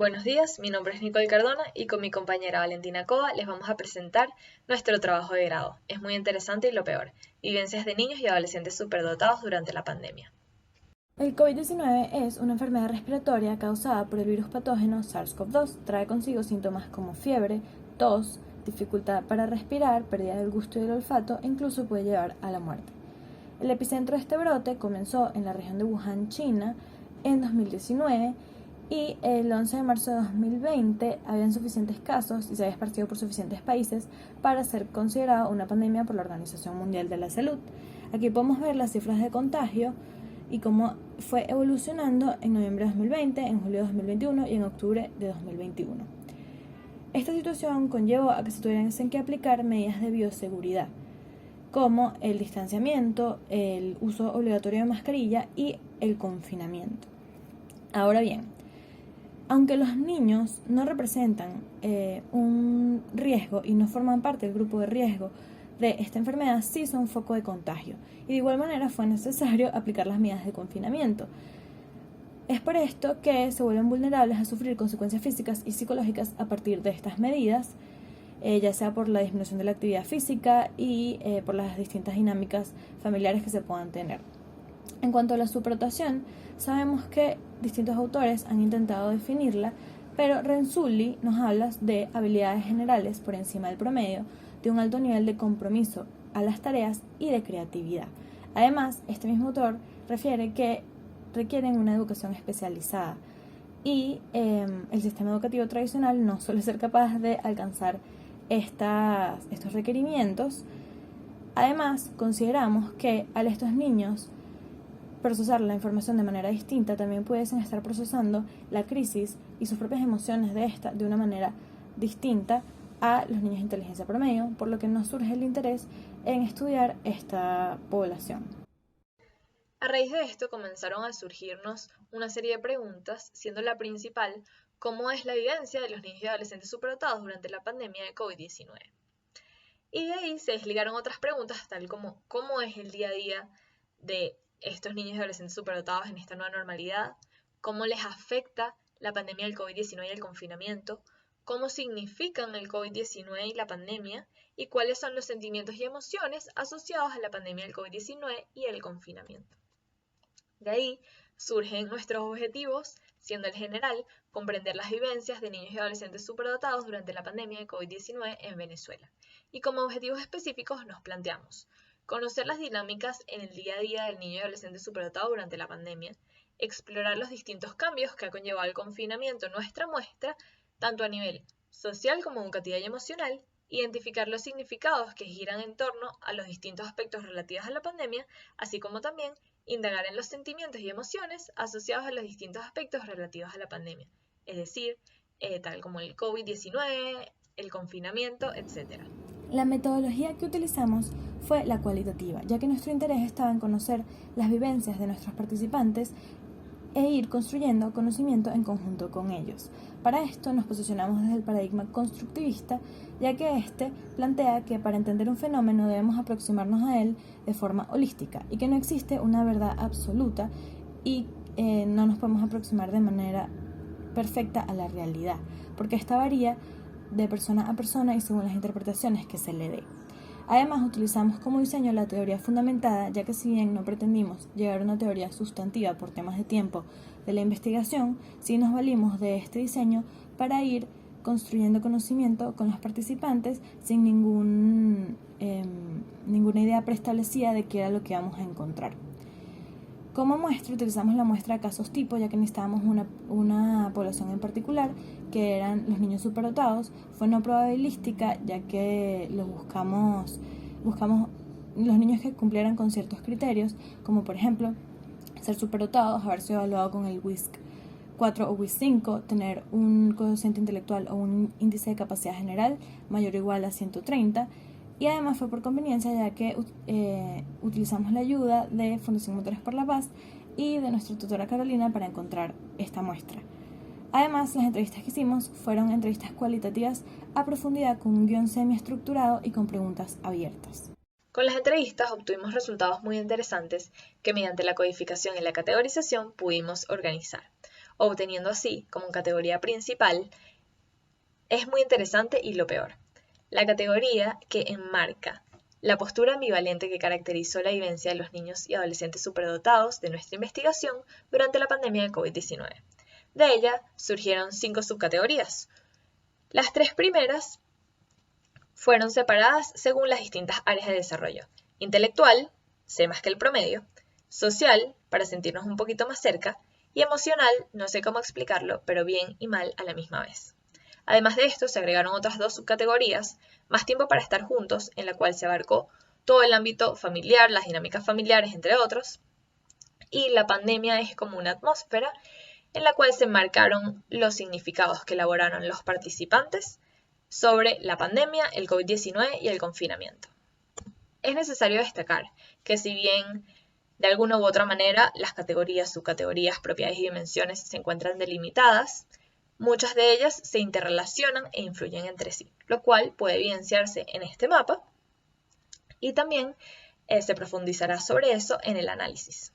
Buenos días, mi nombre es Nicole Cardona y con mi compañera Valentina Cova les vamos a presentar nuestro trabajo de grado. Es muy interesante y lo peor, vivencias de niños y adolescentes superdotados durante la pandemia. El COVID-19 es una enfermedad respiratoria causada por el virus patógeno SARS-CoV-2. Trae consigo síntomas como fiebre, tos, dificultad para respirar, pérdida del gusto y del olfato e incluso puede llevar a la muerte. El epicentro de este brote comenzó en la región de Wuhan, China, en 2019 y el 11 de marzo de 2020 habían suficientes casos y se había esparcido por suficientes países para ser considerado una pandemia por la Organización Mundial de la Salud. Aquí podemos ver las cifras de contagio y cómo fue evolucionando en noviembre de 2020, en julio de 2021 y en octubre de 2021. Esta situación conllevó a que se tuvieran que aplicar medidas de bioseguridad, como el distanciamiento, el uso obligatorio de mascarilla y el confinamiento. Ahora bien, aunque los niños no representan un riesgo y no forman parte del grupo de riesgo de esta enfermedad, sí son foco de contagio y de igual manera fue necesario aplicar las medidas de confinamiento. Es por esto que se vuelven vulnerables a sufrir consecuencias físicas y psicológicas a partir de estas medidas, ya sea por la disminución de la actividad física y por las distintas dinámicas familiares que se puedan tener. En cuanto a la superdotación, sabemos que distintos autores han intentado definirla, pero Renzulli nos habla de habilidades generales por encima del promedio, de un alto nivel de compromiso a las tareas y de creatividad. Además, este mismo autor refiere que requieren una educación especializada y el sistema educativo tradicional no suele ser capaz de alcanzar estos requerimientos. Además, consideramos que al estos niños procesar la información de manera distinta, también pudiesen estar procesando la crisis y sus propias emociones de esta de una manera distinta a los niños de inteligencia promedio, por lo que nos surge el interés en estudiar esta población. A raíz de esto comenzaron a surgirnos una serie de preguntas, siendo la principal, ¿cómo es la vivencia de los niños y adolescentes superdotados durante la pandemia de COVID-19? Y de ahí se desligaron otras preguntas, tal como ¿cómo es el día a día de estos niños y adolescentes superdotados en esta nueva normalidad? ¿Cómo les afecta la pandemia del COVID-19 y el confinamiento? ¿Cómo significan el COVID-19 y la pandemia? ¿Y cuáles son los sentimientos y emociones asociados a la pandemia del COVID-19 y el confinamiento? De ahí surgen nuestros objetivos, siendo el general comprender las vivencias de niños y adolescentes superdotados durante la pandemia de COVID-19 en Venezuela. Y como objetivos específicos nos planteamos conocer las dinámicas en el día a día del niño y adolescente superdotado durante la pandemia, explorar los distintos cambios que ha conllevado el confinamiento en nuestra muestra, tanto a nivel social como educativa y emocional, identificar los significados que giran en torno a los distintos aspectos relativos a la pandemia, así como también indagar en los sentimientos y emociones asociados a los distintos aspectos relativos a la pandemia, es decir, tal como el COVID-19, el confinamiento, etc. La metodología que utilizamos fue la cualitativa, ya que nuestro interés estaba en conocer las vivencias de nuestros participantes e ir construyendo conocimiento en conjunto con ellos. Para esto nos posicionamos desde el paradigma constructivista, ya que este plantea que para entender un fenómeno debemos aproximarnos a él de forma holística y que no existe una verdad absoluta y no nos podemos aproximar de manera perfecta a la realidad, porque esta varía de persona a persona y según las interpretaciones que se le dé. Además, utilizamos como diseño la teoría fundamentada, ya que si bien no pretendimos llegar a una teoría sustantiva por temas de tiempo de la investigación, sí nos valimos de este diseño para ir construyendo conocimiento con los participantes sin ninguna idea preestablecida de qué era lo que íbamos a encontrar. Como muestra utilizamos la muestra de casos tipo, ya que necesitábamos una población en particular, que eran los niños superdotados. Fue no probabilística, ya que buscamos los niños que cumplieran con ciertos criterios, como por ejemplo ser superdotados, haber sido evaluado con el WISC 4 o WISC 5, tener un cociente intelectual o un índice de capacidad general mayor o igual a 130, y además fue por conveniencia, ya que utilizamos la ayuda de Fundación Motores por la Paz y de nuestra tutora Carolina para encontrar esta muestra. Además, las entrevistas que hicimos fueron entrevistas cualitativas a profundidad con un guión semiestructurado y con preguntas abiertas. Con las entrevistas obtuvimos resultados muy interesantes que mediante la codificación y la categorización pudimos organizar. obteniendo así, como categoría principal, es muy interesante y lo peor. La categoría que enmarca la postura ambivalente que caracterizó la vivencia de los niños y adolescentes superdotados de nuestra investigación durante la pandemia de COVID-19. De ella surgieron 5 subcategorías. Las 3 primeras fueron separadas según las distintas áreas de desarrollo. Intelectual, sé más que el promedio, social, para sentirnos un poquito más cerca, y emocional, no sé cómo explicarlo, pero bien y mal a la misma vez. Además de esto, se agregaron otras 2 subcategorías, más tiempo para estar juntos, en la cual se abarcó todo el ámbito familiar, las dinámicas familiares, entre otros, y la pandemia es como una atmósfera en la cual se enmarcaron los significados que elaboraron los participantes sobre la pandemia, el COVID-19 y el confinamiento. Es necesario destacar que si bien de alguna u otra manera las categorías, subcategorías, propiedades y dimensiones se encuentran delimitadas, muchas de ellas se interrelacionan e influyen entre sí, lo cual puede evidenciarse en este mapa y también se profundizará sobre eso en el análisis.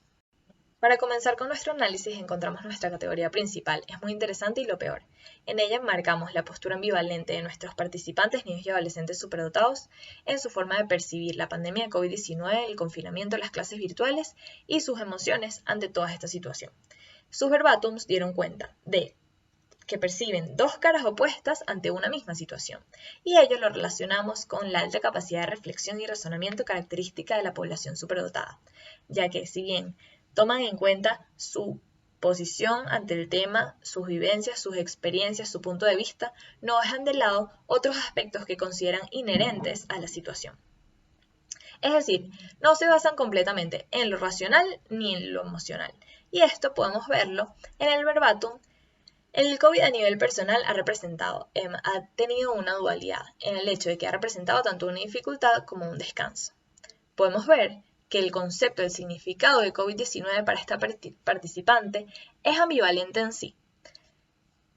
Para comenzar con nuestro análisis encontramos nuestra categoría principal, es muy interesante y lo peor. En ella marcamos la postura ambivalente de nuestros participantes, niños y adolescentes superdotados, en su forma de percibir la pandemia de COVID-19, el confinamiento, las clases virtuales y sus emociones ante toda esta situación. Sus verbátums dieron cuenta de que perciben 2 caras opuestas ante una misma situación, y ello lo relacionamos con la alta capacidad de reflexión y razonamiento característica de la población superdotada, ya que si bien toman en cuenta su posición ante el tema, sus vivencias, sus experiencias, su punto de vista, no dejan de lado otros aspectos que consideran inherentes a la situación. Es decir, no se basan completamente en lo racional ni en lo emocional. Y esto podemos verlo en el verbatim. El COVID a nivel personal ha tenido una dualidad en el hecho de que ha representado tanto una dificultad como un descanso. Podemos ver que el concepto del significado de COVID-19 para esta participante es ambivalente en sí.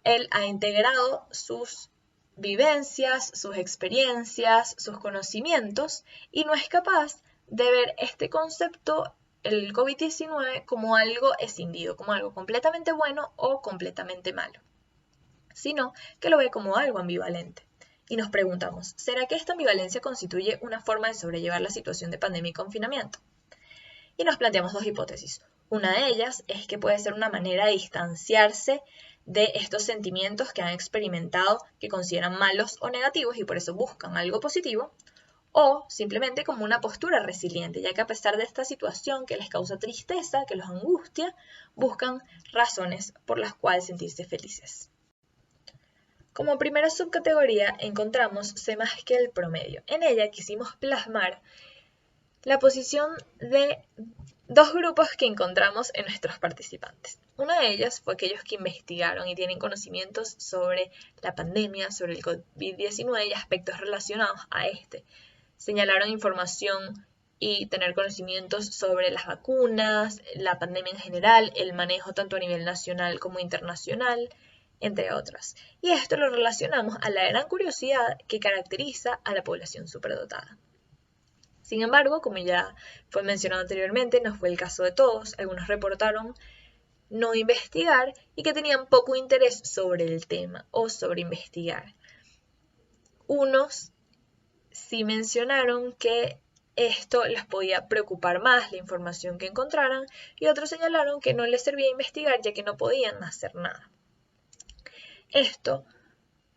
Él ha integrado sus vivencias, sus experiencias, sus conocimientos y no es capaz de ver este concepto, el COVID-19, como algo escindido, como algo completamente bueno o completamente malo, sino que lo ve como algo ambivalente. Y nos preguntamos, ¿será que esta ambivalencia constituye una forma de sobrellevar la situación de pandemia y confinamiento? Y nos planteamos 2 hipótesis. Una de ellas es que puede ser una manera de distanciarse de estos sentimientos que han experimentado, que consideran malos o negativos y por eso buscan algo positivo, o simplemente como una postura resiliente, ya que a pesar de esta situación que les causa tristeza, que los angustia, buscan razones por las cuales sentirse felices. Como primera subcategoría encontramos sé más que el promedio. En ella quisimos plasmar la posición de 2 grupos que encontramos en nuestros participantes. Una de ellas fue aquellos que investigaron y tienen conocimientos sobre la pandemia, sobre el COVID-19 y aspectos relacionados a este. Señalaron información y tener conocimientos sobre las vacunas, la pandemia en general, el manejo tanto a nivel nacional como internacional, entre otras. Y esto lo relacionamos a la gran curiosidad que caracteriza a la población superdotada. Sin embargo, como ya fue mencionado anteriormente, no fue el caso de todos. Algunos reportaron no investigar y que tenían poco interés sobre el tema o sobre investigar. Unos sí mencionaron que esto les podía preocupar más la información que encontraran y otros señalaron que no les servía investigar ya que no podían hacer nada. Esto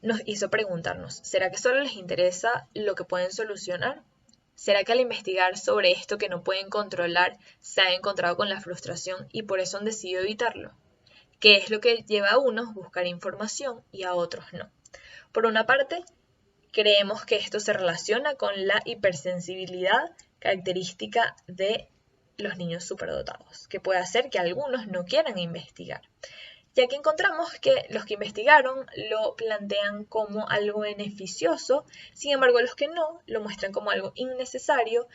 nos hizo preguntarnos, ¿será que solo les interesa lo que pueden solucionar? ¿Será que al investigar sobre esto que no pueden controlar se han encontrado con la frustración y por eso han decidido evitarlo? ¿Qué es lo que lleva a unos a buscar información y a otros no? Por una parte, creemos que esto se relaciona con la hipersensibilidad característica de los niños superdotados, que puede hacer que algunos no quieran investigar, ya que encontramos que los que investigaron lo plantean como algo beneficioso, sin embargo los que no lo muestran como algo innecesario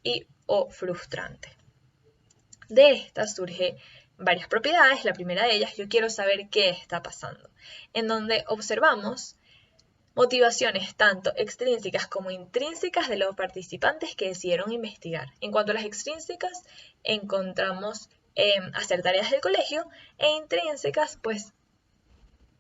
y o frustrante. De estas surge varias propiedades. La primera de ellas, yo quiero saber qué está pasando, en donde observamos motivaciones tanto extrínsecas como intrínsecas de los participantes que decidieron investigar. En cuanto a las extrínsecas, encontramos hacer tareas del colegio, e intrínsecas, pues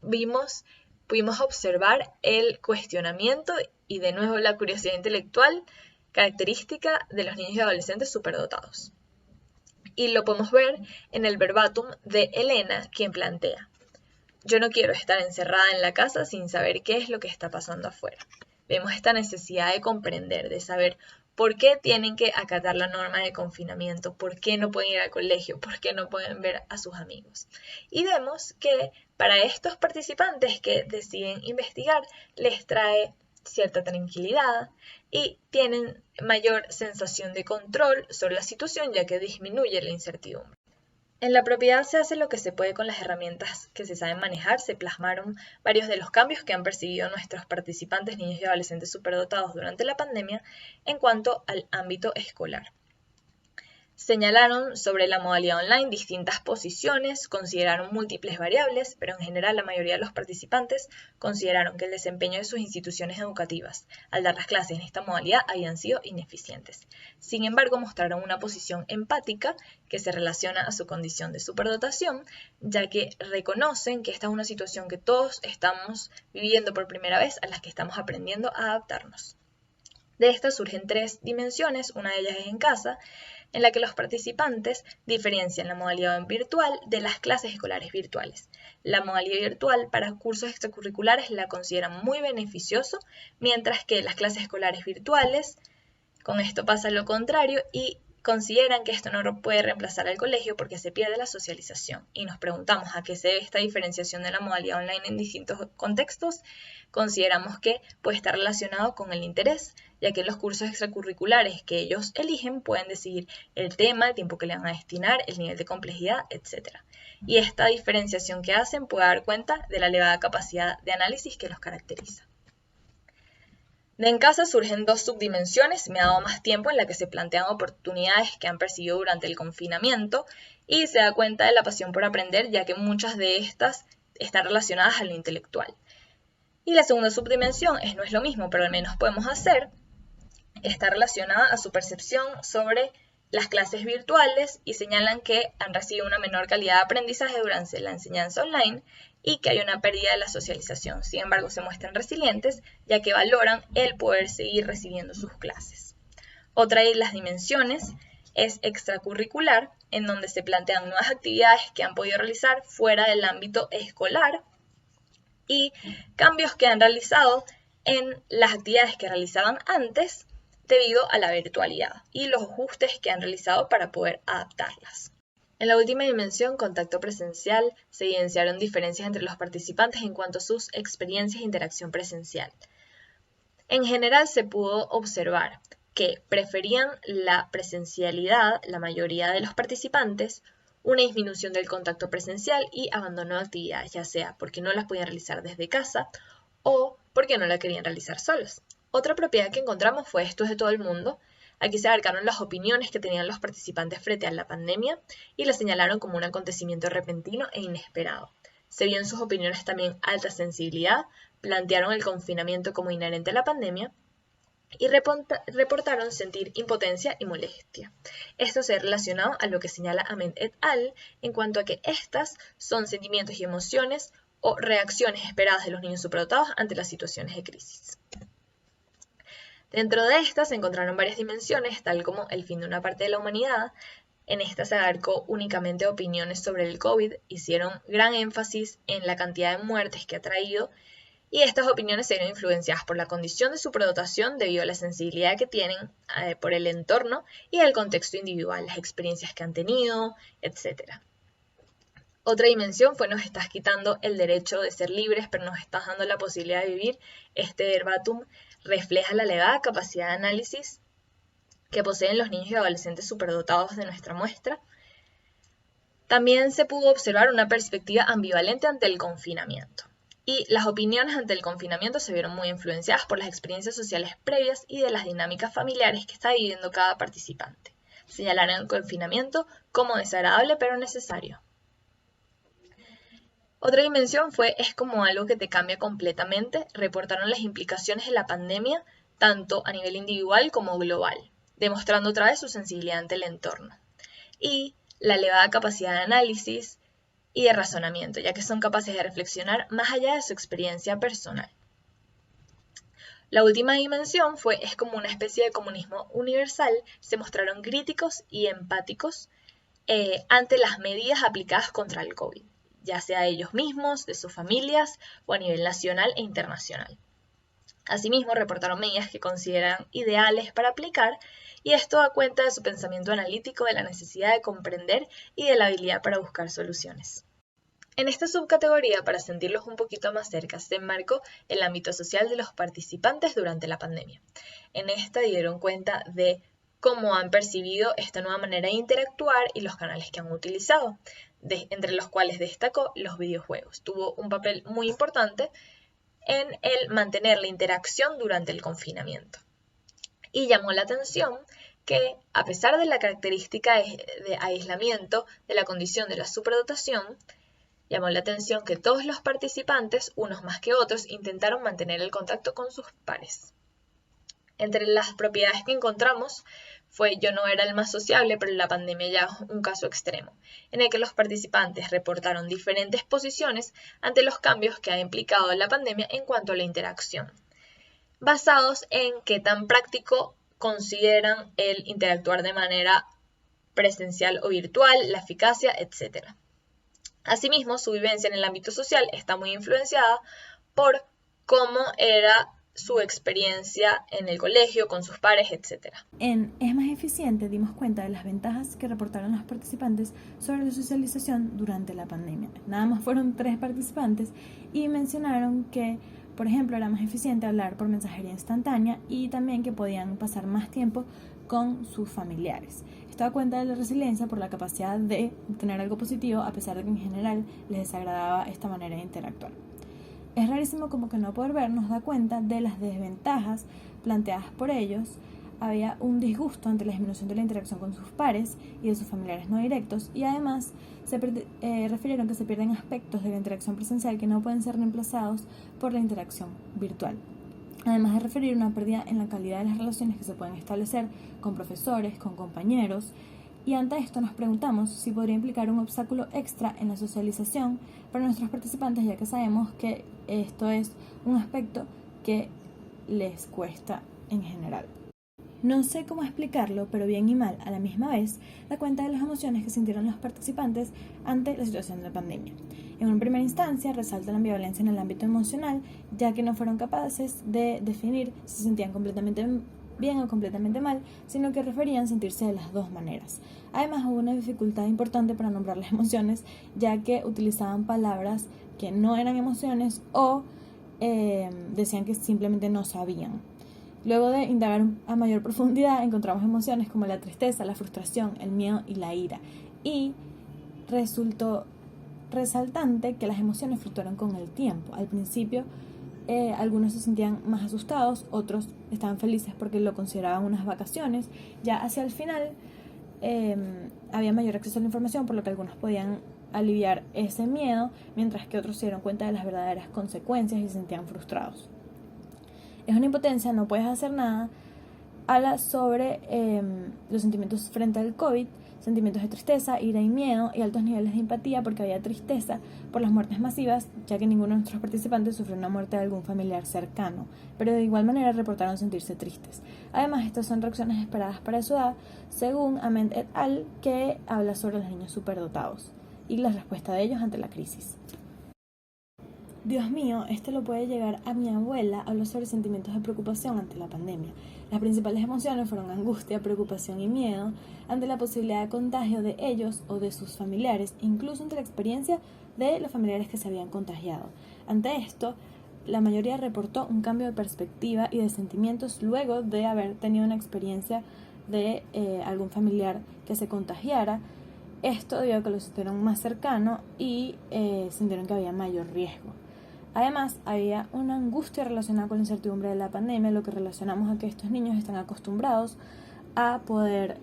pudimos observar el cuestionamiento y de nuevo la curiosidad intelectual, característica de los niños y adolescentes superdotados. Y lo podemos ver en el verbatim de Elena, quien plantea: yo no quiero estar encerrada en la casa sin saber qué es lo que está pasando afuera. Vemos esta necesidad de comprender, de saber por qué tienen que acatar la norma de confinamiento, por qué no pueden ir al colegio, por qué no pueden ver a sus amigos. Y vemos que para estos participantes que deciden investigar, les trae cierta tranquilidad y tienen mayor sensación de control sobre la situación, ya que disminuye la incertidumbre. En la propiedad se hace lo que se puede con las herramientas que se saben manejar. Se plasmaron varios de los cambios que han percibido nuestros participantes, niños y adolescentes superdotados durante la pandemia en cuanto al ámbito escolar. Señalaron sobre la modalidad online distintas posiciones, consideraron múltiples variables, pero en general la mayoría de los participantes consideraron que el desempeño de sus instituciones educativas al dar las clases en esta modalidad habían sido ineficientes. Sin embargo, mostraron una posición empática que se relaciona a su condición de superdotación, ya que reconocen que esta es una situación que todos estamos viviendo por primera vez, a la que estamos aprendiendo a adaptarnos. De estas surgen 3 dimensiones, una de ellas es en casa, en la que los participantes diferencian la modalidad virtual de las clases escolares virtuales. La modalidad virtual para cursos extracurriculares la consideran muy beneficioso, mientras que las clases escolares virtuales, con esto pasa lo contrario, y consideran que esto no puede reemplazar al colegio porque se pierde la socialización. Y nos preguntamos a qué se debe esta diferenciación de la modalidad online en distintos contextos. Consideramos que puede estar relacionado con el interés, ya que los cursos extracurriculares que ellos eligen pueden decidir el tema, el tiempo que le van a destinar, el nivel de complejidad, etc. Y esta diferenciación que hacen puede dar cuenta de la elevada capacidad de análisis que los caracteriza. De en casa surgen 2 subdimensiones, me ha dado más tiempo, en la que se plantean oportunidades que han percibido durante el confinamiento y se da cuenta de la pasión por aprender, ya que muchas de estas están relacionadas a lo intelectual. Y la segunda subdimensión no es lo mismo, pero al menos podemos hacer, está relacionada a su percepción sobre las clases virtuales y señalan que han recibido una menor calidad de aprendizaje durante la enseñanza online y que hay una pérdida de la socialización. Sin embargo, se muestran resilientes, ya que valoran el poder seguir recibiendo sus clases. Otra de las dimensiones es extracurricular, en donde se plantean nuevas actividades que han podido realizar fuera del ámbito escolar y cambios que han realizado en las actividades que realizaban antes debido a la virtualidad y los ajustes que han realizado para poder adaptarlas. En la última dimensión, contacto presencial, se evidenciaron diferencias entre los participantes en cuanto a sus experiencias de interacción presencial. En general se pudo observar que preferían la presencialidad, la mayoría de los participantes, una disminución del contacto presencial y abandono de actividades, ya sea porque no las podían realizar desde casa o porque no la querían realizar solos. Otra propiedad que encontramos fue esto es de todo el mundo. Aquí se abarcaron las opiniones que tenían los participantes frente a la pandemia y la señalaron como un acontecimiento repentino e inesperado. Se vio en sus opiniones también alta sensibilidad, plantearon el confinamiento como inherente a la pandemia y reportaron sentir impotencia y molestia. Esto se ha relacionado a lo que señala Ahmed et al. En cuanto a que estas son sentimientos y emociones o reacciones esperadas de los niños superdotados ante las situaciones de crisis. Dentro de estas se encontraron varias dimensiones, tal como el fin de una parte de la humanidad. En esta se abarcó únicamente opiniones sobre el COVID, hicieron gran énfasis en la cantidad de muertes que ha traído, y estas opiniones se vieron influenciadas por la condición de superdotación debido a la sensibilidad que tienen por el entorno y el contexto individual, las experiencias que han tenido, etc. Otra dimensión fue nos estás quitando el derecho de ser libres, pero nos estás dando la posibilidad de vivir. Este verbatim refleja la elevada capacidad de análisis que poseen los niños y adolescentes superdotados de nuestra muestra. También se pudo observar una perspectiva ambivalente ante el confinamiento. Y las opiniones ante el confinamiento se vieron muy influenciadas por las experiencias sociales previas y de las dinámicas familiares que está viviendo cada participante. Señalaron el confinamiento como desagradable pero necesario. Otra dimensión es como algo que te cambia completamente. Reportaron las implicaciones de la pandemia tanto a nivel individual como global, demostrando otra vez su sensibilidad ante el entorno. Y la elevada capacidad de análisis y de razonamiento, ya que son capaces de reflexionar más allá de su experiencia personal. La última dimensión es como una especie de comunismo universal, se mostraron críticos y empáticos ante las medidas aplicadas contra el COVID, ya sea de ellos mismos, de sus familias o a nivel nacional e internacional. Asimismo, reportaron medidas que consideran ideales para aplicar, y esto da cuenta de su pensamiento analítico, de la necesidad de comprender y de la habilidad para buscar soluciones. En esta subcategoría, para sentirlos un poquito más cerca, se enmarcó el ámbito social de los participantes durante la pandemia. En esta dieron cuenta de cómo han percibido esta nueva manera de interactuar y los canales que han utilizado, entre los cuales destacó los videojuegos. Tuvo un papel muy importante en el mantener la interacción durante el confinamiento. Y llamó la atención que, a pesar de la característica de aislamiento de la condición de la superdotación, llamó la atención que todos los participantes, unos más que otros, intentaron mantener el contacto con sus pares. Entre las propiedades que encontramos yo no era el más sociable, pero la pandemia ya es un caso extremo, en el que los participantes reportaron diferentes posiciones ante los cambios que ha implicado la pandemia en cuanto a la interacción, basados en qué tan práctico consideran el interactuar de manera presencial o virtual, la eficacia, etc. Asimismo, su vivencia en el ámbito social está muy influenciada por cómo era su experiencia en el colegio, con sus pares, etc. En Es más eficiente dimos cuenta de las ventajas que reportaron los participantes sobre la socialización durante la pandemia. Nada más fueron 3 participantes y mencionaron que, por ejemplo, era más eficiente hablar por mensajería instantánea y también que podían pasar más tiempo con sus familiares. Esto da cuenta de la resiliencia por la capacidad de obtener algo positivo a pesar de que en general les desagradaba esta manera de interactuar. Es rarísimo como que no poder ver nos da cuenta de las desventajas planteadas por ellos. Había un disgusto ante la disminución de la interacción con sus pares y de sus familiares no directos, y además refirieron que se pierden aspectos de la interacción presencial que no pueden ser reemplazados por la interacción virtual. Además de referir una pérdida en la calidad de las relaciones que se pueden establecer con profesores, con compañeros, y ante esto nos preguntamos si podría implicar un obstáculo extra en la socialización para nuestros participantes, ya que sabemos que esto es un aspecto que les cuesta en general. No sé cómo explicarlo, pero bien y mal a la misma vez da cuenta de las emociones que sintieron los participantes ante la situación de pandemia. En una primera instancia resalta la ambivalencia en el ámbito emocional, ya que no fueron capaces de definir si se sentían completamente bien o completamente mal, sino que referían sentirse de las dos maneras. Además, hubo una dificultad importante para nombrar las emociones, ya que utilizaban palabras que no eran emociones o decían que simplemente no sabían. Luego de indagar a mayor profundidad, encontramos emociones como la tristeza, la frustración, el miedo y la ira. Y resultó resaltante que las emociones fluctuaron con el tiempo. Al principio, algunos se sentían más asustados, otros estaban felices porque lo consideraban unas vacaciones. Ya hacia el final había mayor acceso a la información, por lo que algunos podían aliviar ese miedo, mientras que otros se dieron cuenta de las verdaderas consecuencias y se sentían frustrados. Es una impotencia, no puedes hacer nada. Habla sobre los sentimientos frente al COVID, sentimientos de tristeza, ira y miedo, y altos niveles de empatía porque había tristeza por las muertes masivas, ya que ninguno de nuestros participantes sufrió una muerte de algún familiar cercano, pero de igual manera reportaron sentirse tristes. Además, estas son reacciones esperadas para su edad, según Ament et al., que habla sobre los niños superdotados y la respuesta de ellos ante la crisis. Dios mío, esto lo puede llegar a mi abuela. Habló sobre sentimientos de preocupación ante la pandemia. Las principales emociones fueron angustia, preocupación y miedo ante la posibilidad de contagio de ellos o de sus familiares, incluso ante la experiencia de los familiares que se habían contagiado. Ante esto, la mayoría reportó un cambio de perspectiva y de sentimientos luego de haber tenido una experiencia de algún familiar que se contagiara. Esto debido a que lo sintieron más cercano y sintieron que había mayor riesgo. Además, había una angustia relacionada con la incertidumbre de la pandemia, lo que relacionamos a que estos niños están acostumbrados a poder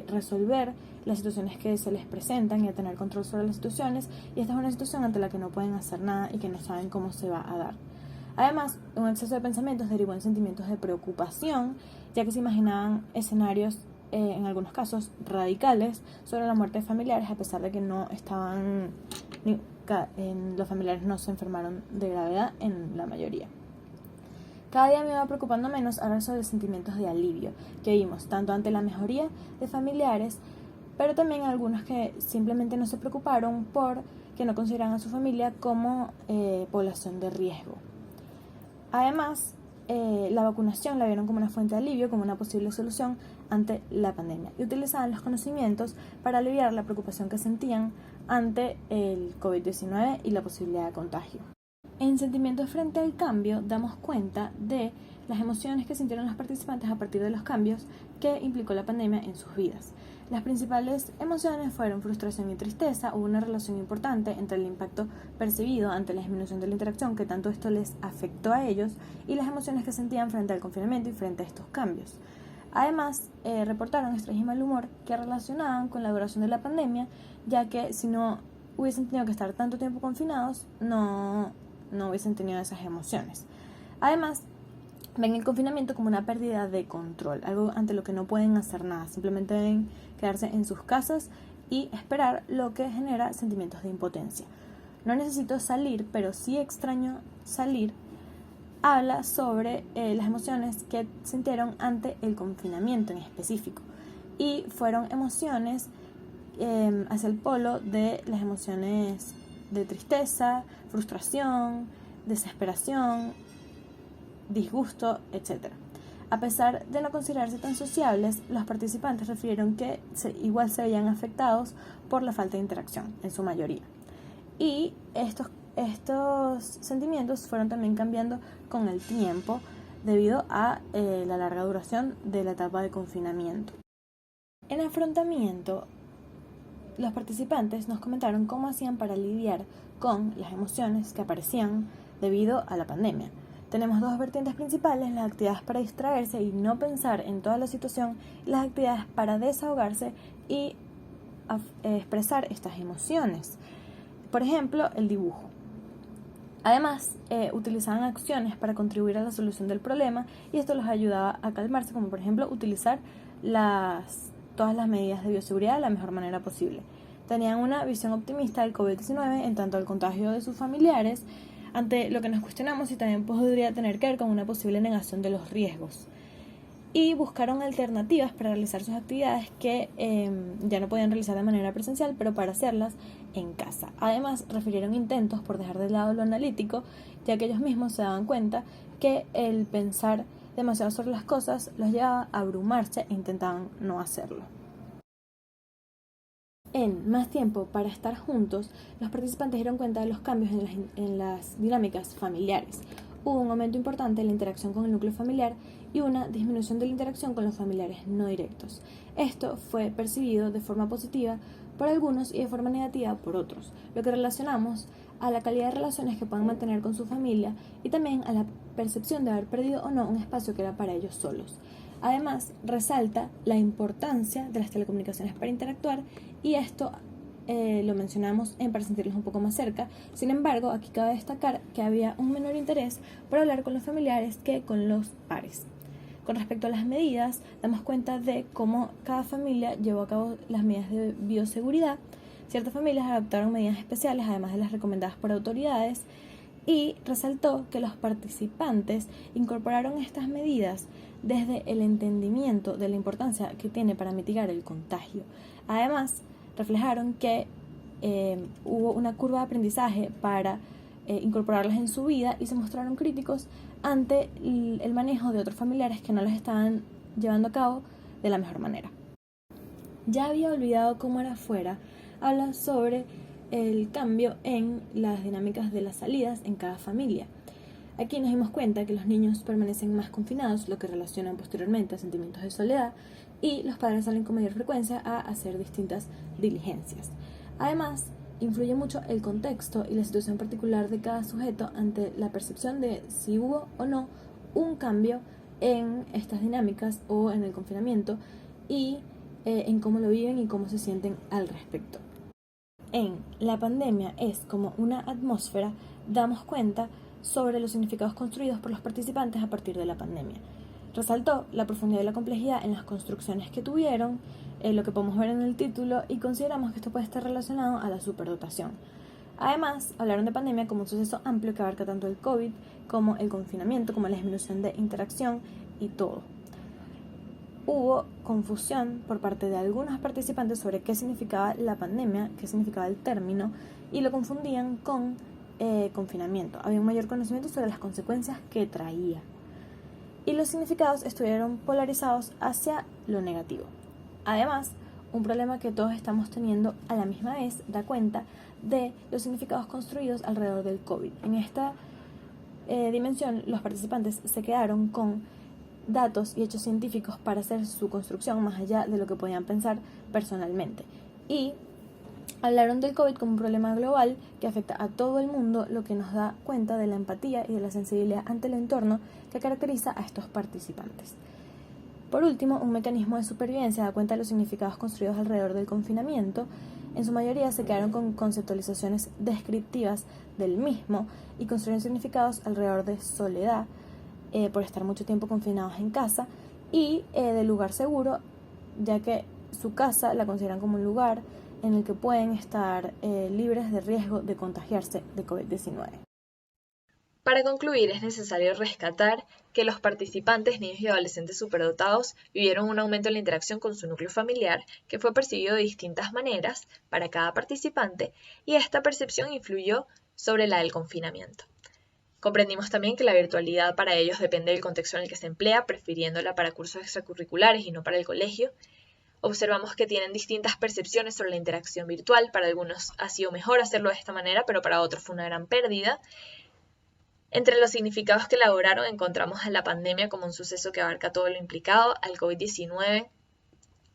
resolver las situaciones que se les presentan y a tener control sobre las situaciones, y esta es una situación ante la que no pueden hacer nada y que no saben cómo se va a dar. Además, un exceso de pensamientos derivó en sentimientos de preocupación, ya que se imaginaban escenarios en algunos casos radicales sobre la muerte de familiares, a pesar de que no estaban, los familiares no se enfermaron de gravedad en la mayoría. Cada día me iba preocupando menos hablar sobre sentimientos de alivio que vimos, tanto ante la mejoría de familiares, pero también algunos que simplemente no se preocuparon porque no consideran a su familia como población de riesgo. Además, la vacunación la vieron como una fuente de alivio, como una posible solución ante la pandemia, y utilizaban los conocimientos para aliviar la preocupación que sentían ante el COVID-19 y la posibilidad de contagio. En Sentimientos frente al cambio damos cuenta de las emociones que sintieron los participantes a partir de los cambios que implicó la pandemia en sus vidas. Las principales emociones fueron frustración y tristeza. Hubo una relación importante entre el impacto percibido ante la disminución de la interacción, que tanto esto les afectó a ellos, y las emociones que sentían frente al confinamiento y frente a estos cambios. Además, reportaron estrés y mal humor que relacionaban con la duración de la pandemia, ya que si no hubiesen tenido que estar tanto tiempo confinados, no hubiesen tenido esas emociones. Además, ven el confinamiento como una pérdida de control, algo ante lo que no pueden hacer nada, simplemente deben quedarse en sus casas y esperar, lo que genera sentimientos de impotencia. No necesito salir, pero sí extraño salir. Habla sobre las emociones que sintieron ante el confinamiento en específico, y fueron emociones hacia el polo de las emociones de tristeza, frustración, desesperación, disgusto, etc. A pesar de no considerarse tan sociables, los participantes refirieron que igual se veían afectados por la falta de interacción, en su mayoría. Y estos sentimientos fueron también cambiando con el tiempo debido a la larga duración de la etapa de confinamiento. En afrontamiento, los participantes nos comentaron cómo hacían para lidiar con las emociones que aparecían debido a la pandemia. Tenemos dos vertientes principales: las actividades para distraerse y no pensar en toda la situación, y las actividades para desahogarse y expresar estas emociones. Por ejemplo, el dibujo. Además, utilizaban acciones para contribuir a la solución del problema, y esto los ayudaba a calmarse, como por ejemplo utilizar todas las medidas de bioseguridad de la mejor manera posible. Tenían una visión optimista del COVID-19 en tanto al contagio de sus familiares, ante lo que nos cuestionamos si también podría tener que ver con una posible negación de los riesgos. Y buscaron alternativas para realizar sus actividades que ya no podían realizar de manera presencial, pero para hacerlas en casa. Además, refirieron intentos por dejar de lado lo analítico, ya que ellos mismos se daban cuenta que el pensar demasiado sobre las cosas los llevaba a abrumarse e intentaban no hacerlo. En Más tiempo para estar juntos, los participantes dieron cuenta de los cambios en las dinámicas familiares. Hubo un aumento importante en la interacción con el núcleo familiar y una disminución de la interacción con los familiares no directos. Esto fue percibido de forma positiva por algunos y de forma negativa por otros, lo que relacionamos a la calidad de relaciones que puedan mantener con su familia y también a la percepción de haber perdido o no un espacio que era para ellos solos. Además, resalta la importancia de las telecomunicaciones para interactuar, y esto lo mencionamos para sentirlos un poco más cerca. Sin embargo, aquí cabe destacar que había un menor interés por hablar con los familiares que con los pares. Con respecto a las medidas, damos cuenta de cómo cada familia llevó a cabo las medidas de bioseguridad. Ciertas familias adoptaron medidas especiales, además de las recomendadas por autoridades, y resaltó que los participantes incorporaron estas medidas desde el entendimiento de la importancia que tiene para mitigar el contagio. Además, reflejaron que hubo una curva de aprendizaje para incorporarlas en su vida, y se mostraron críticos ante el manejo de otros familiares que no las estaban llevando a cabo de la mejor manera. Ya había olvidado cómo era afuera. Habla sobre el cambio en las dinámicas de las salidas en cada familia. Aquí nos dimos cuenta que los niños permanecen más confinados, lo que relacionan posteriormente a sentimientos de soledad, y los padres salen con mayor frecuencia a hacer distintas diligencias. Además, influye mucho el contexto y la situación particular de cada sujeto ante la percepción de si hubo o no un cambio en estas dinámicas o en el confinamiento, y en cómo lo viven y cómo se sienten al respecto. En La pandemia es como una atmósfera, damos cuenta sobre los significados construidos por los participantes a partir de la pandemia. Resaltó la profundidad y la complejidad en las construcciones que tuvieron, lo que podemos ver en el título, y consideramos que esto puede estar relacionado a la superdotación. Además, hablaron de pandemia como un suceso amplio que abarca tanto el COVID como el confinamiento, como la disminución de interacción y todo. Hubo confusión por parte de algunos participantes sobre qué significaba la pandemia, qué significaba el término, y lo confundían con confinamiento. Había un mayor conocimiento sobre las consecuencias que traía. Y los significados estuvieron polarizados hacia lo negativo. Además, un problema que todos estamos teniendo a la misma vez da cuenta de los significados construidos alrededor del COVID. En esta dimensión, los participantes se quedaron con datos y hechos científicos para hacer su construcción más allá de lo que podían pensar personalmente. Y hablaron del COVID como un problema global que afecta a todo el mundo, lo que nos da cuenta de la empatía y de la sensibilidad ante el entorno que caracteriza a estos participantes. Por último, un mecanismo de supervivencia da cuenta de los significados construidos alrededor del confinamiento. En su mayoría se quedaron con conceptualizaciones descriptivas del mismo y construyeron significados alrededor de soledad, por estar mucho tiempo confinados en casa, y de lugar seguro, ya que su casa la consideran como un lugar en el que pueden estar libres de riesgo de contagiarse de COVID-19. Para concluir, es necesario rescatar que los participantes, niños y adolescentes superdotados, vivieron un aumento en la interacción con su núcleo familiar que fue percibido de distintas maneras para cada participante, y esta percepción influyó sobre la del confinamiento. Comprendimos también que la virtualidad para ellos depende del contexto en el que se emplea, prefiriéndola para cursos extracurriculares y no para el colegio. Observamos que tienen distintas percepciones sobre la interacción virtual. Para algunos ha sido mejor hacerlo de esta manera, pero para otros fue una gran pérdida. Entre los significados que elaboraron encontramos a la pandemia como un suceso que abarca todo lo implicado, al COVID-19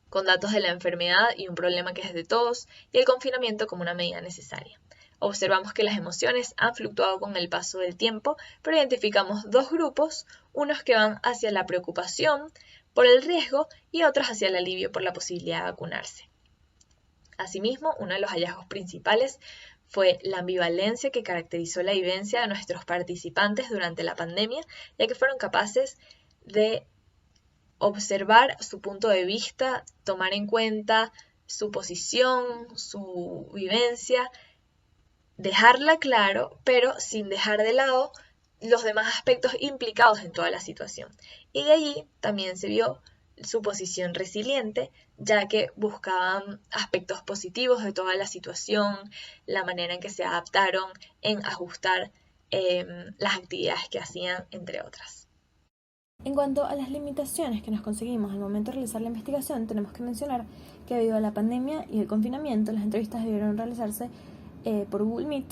con datos de la enfermedad y un problema que es de todos, y el confinamiento como una medida necesaria. Observamos que las emociones han fluctuado con el paso del tiempo, pero identificamos dos grupos, unos que van hacia la preocupación por el riesgo y otros hacia el alivio por la posibilidad de vacunarse. Asimismo, uno de los hallazgos principales fue la ambivalencia que caracterizó la vivencia de nuestros participantes durante la pandemia, ya que fueron capaces de observar su punto de vista, tomar en cuenta su posición, su vivencia, dejarla claro, pero sin dejar de lado los demás aspectos implicados en toda la situación. Y de allí también se vio su posición resiliente, ya que buscaban aspectos positivos de toda la situación, la manera en que se adaptaron, en ajustar las actividades que hacían, entre otras. En cuanto a las limitaciones que nos conseguimos al momento de realizar la investigación, tenemos que mencionar que debido a la pandemia y el confinamiento, las entrevistas debieron realizarse por Google Meet,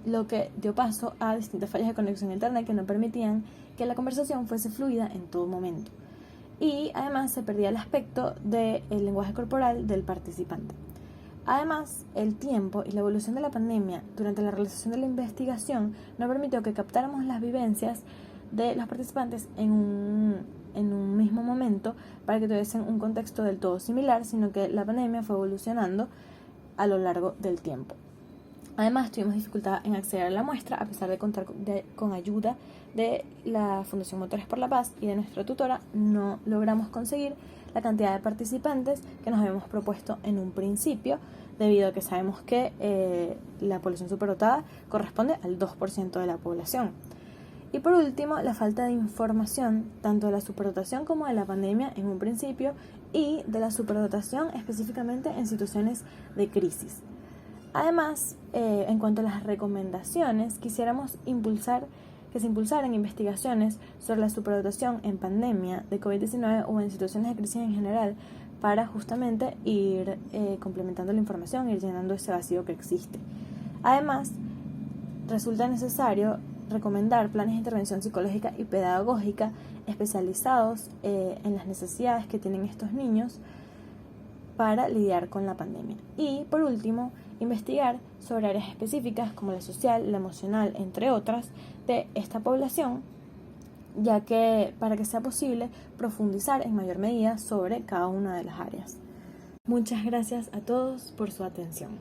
lo que dio paso a distintas fallas de conexión a internet que no permitían que la conversación fuese fluida en todo momento. Y además se perdía el aspecto del lenguaje corporal del participante. Además, el tiempo y la evolución de la pandemia durante la realización de la investigación no permitió que captáramos las vivencias de los participantes en un mismo momento para que tuviesen un contexto del todo similar, sino que la pandemia fue evolucionando a lo largo del tiempo. Además, tuvimos dificultad en acceder a la muestra, a pesar de contar con ayuda de la Fundación Motores por la Paz y de nuestra tutora. No logramos conseguir la cantidad de participantes que nos habíamos propuesto en un principio, debido a que sabemos que la población superdotada corresponde al 2% de la población. Y por último, la falta de información, tanto de la superdotación como de la pandemia en un principio, y de la superdotación específicamente en situaciones de crisis. Además, en cuanto a las recomendaciones, quisiéramos que se impulsaran investigaciones sobre la superdotación en pandemia de COVID-19 o en situaciones de crisis en general, para justamente ir complementando la información, ir llenando ese vacío que existe. Además, resulta necesario recomendar planes de intervención psicológica y pedagógica especializados en las necesidades que tienen estos niños para lidiar con la pandemia. Y por último, investigar sobre áreas específicas como la social, la emocional, entre otras, de esta población, ya que para que sea posible profundizar en mayor medida sobre cada una de las áreas. Muchas gracias a todos por su atención.